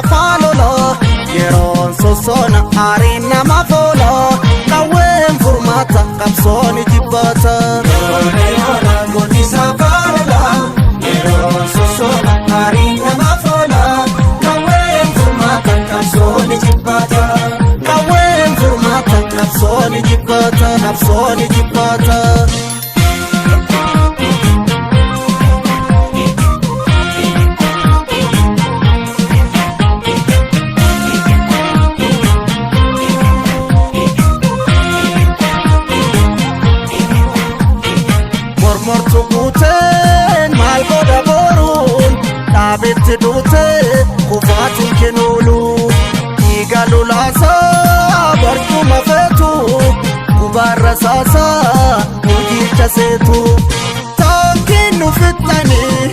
saafalola yeroon sosona aariin nama fola qawween furmaata qabsoon jibbata Gonni saafalola yeroon sosona aariin nama fola qawween furmaata qabsoon jibbata qawween furmaata qabsoon jibbata qabsoon jibbata mortu guuteen maal godha boruun dhaabetti duute kufaatiin kennuulu dhiiga lolaasaa barcuma feetu gubaarra saasaa hojiicha seetu taankiin nu fixxanii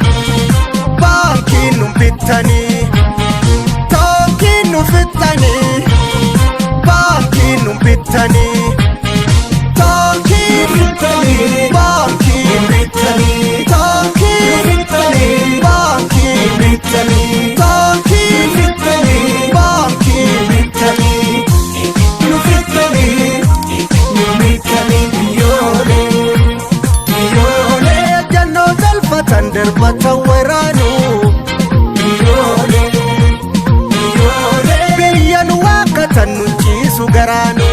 baankiin nu bittanii taankiin nu fixxanii baankiin nu bittanii taankiin fixxanii baankiin bittanii taankiin fixxanii baankiin bittanii taankiin fixxanii baankiin bittanii nu fixxanii nu bittanii biyyoole jannoo galfatan darbatan waraanu biyya nu waakkatan nu ciisu garaanu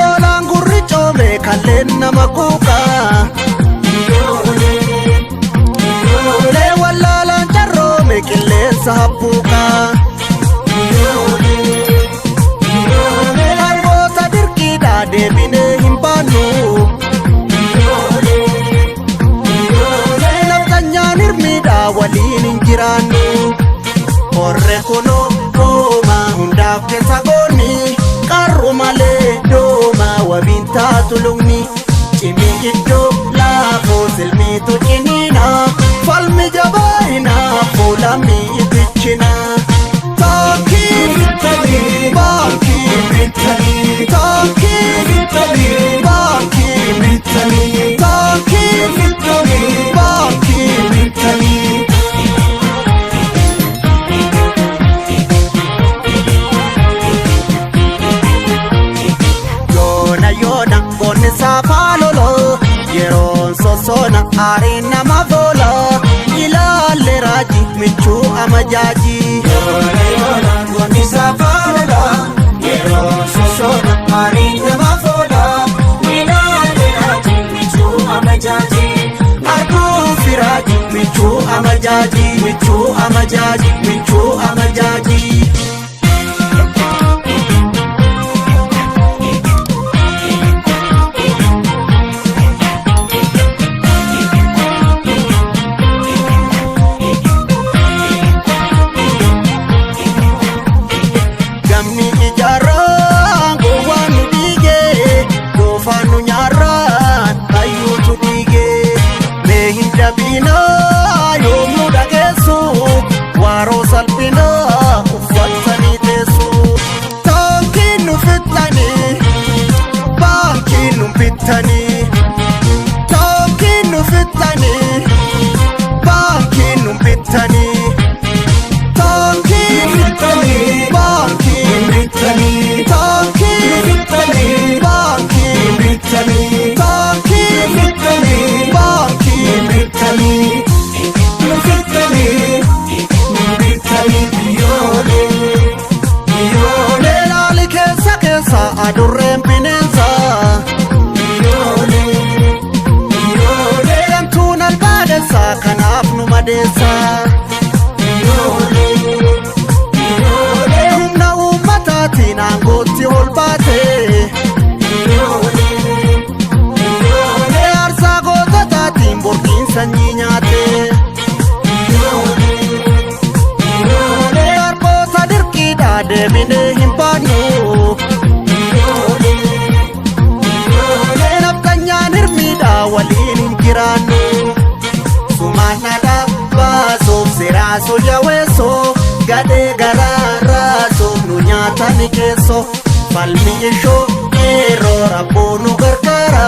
goolaan gurri coome kalleen nama kuuqaa wallaalaan carroome qilleensa habbuuqaa harboota dirqiidhaa deebinee hin baannu nafxanyaan hirmiidhaa waliin hin jiraannu horre kunoo dooma hundaaf keessa goonni qarru malee dooma wabiin taatu lugni cimii iddoo laafoo silmiitu ciniina falmi jabaayina fuulamii ibichina taankiin bittanii baankiin bittanii taankiin bittanii baankiin bittanii taankiin bittanii baankiin bittanii yoona gonni saafalola yeroon sosona aariin nama fola ilaalle raajii michuu amajaaji Gonni saafalola yeroon sosona aariin nama fola ilaalle raajii michuu amajaaji arguu firaaji michuu amajaaji michuu amajaaji michuu amajaaji gamni ijaarraan gowwaan nu dhiigee doofaan nu nyaarraan hayyuutu dhiigee mee hin dabinaa yoom nu dhageessu waaroo salphinaa uffatanii teessu taankiin nu fixxanii baankiin nu bittanii taankiin nu fixxanii baankiin nu bittanii taankiin fixxanii baankiin bittanii taankiin bittanii baankiin bittanii taankiin bittanii baankiin bittanii nu fixxanii nu bittanii biyyoole laali keessa adurreen bineensa gamtuun albaadessa kanaaf nu madeessa humna uummataatiin aangootti ol baate aarsaa goototaatiin borqiin sanyii nyaate harboota dirqiidhaa deebinee hin baannu nafxanyaan hirmiidhaa waliin hin jiraannu sumaan dhadhaa baasuuf siraasoo jaweessoo gadhee garaaraasuuf nu nyaatani keessoo falmi ishoo qeerroo rabboo nu gargaara.